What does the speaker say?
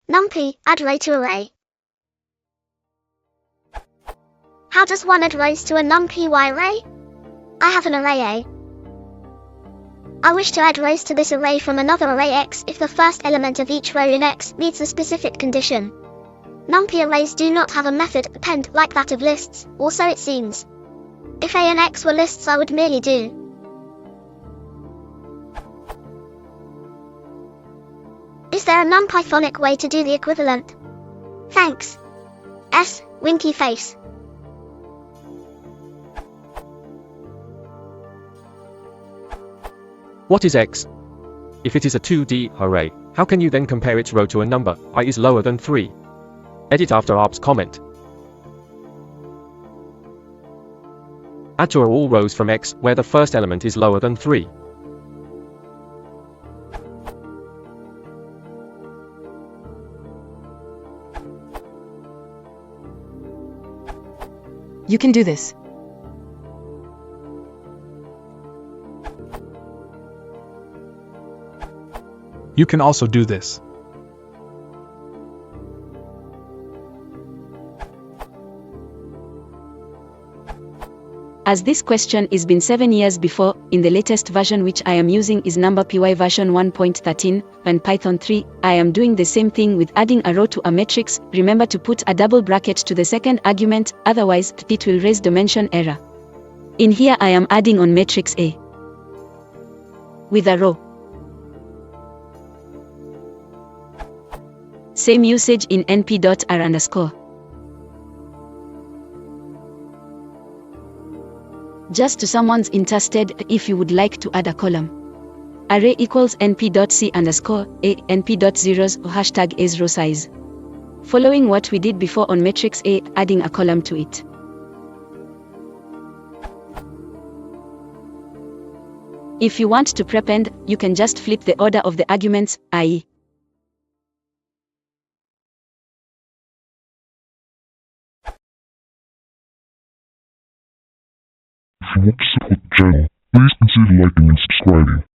Numpy, add row to array. How does one add rows to a numpy array? I have an array A. I wish to add rows to this array from another array X if the first element of each row in X meets a specific condition. Numpy arrays do not have a method append like that of lists, or so it seems. If A and X were lists, I would merely do Is there a NumPythonic way to do the equivalent? Thanks. S. Winky face. What is X? If it is a 2D array, how can you then compare its row to a number I is lower than 3? Edit after ARP's comment. Add to all rows from X where the first element is lower than 3. You can do this. You can also do this. As this question is been 7 years before, in the latest version which I am using is NumPy version 1.13, and Python 3, I am doing the same thing with adding a row to a matrix. Remember to put a double bracket to the second argument, otherwise it will raise dimension error. In here I am adding on matrix A with a row. Same usage in np.r_. Just to someone's interested, if you would like to add a column. Array equals np.c_a np.zeros hashtag is row size. Following what we did before on matrix A, adding a column to it. If you want to prepend, you can just flip the order of the arguments, i.e. If you want to support the channel, please consider liking and subscribing.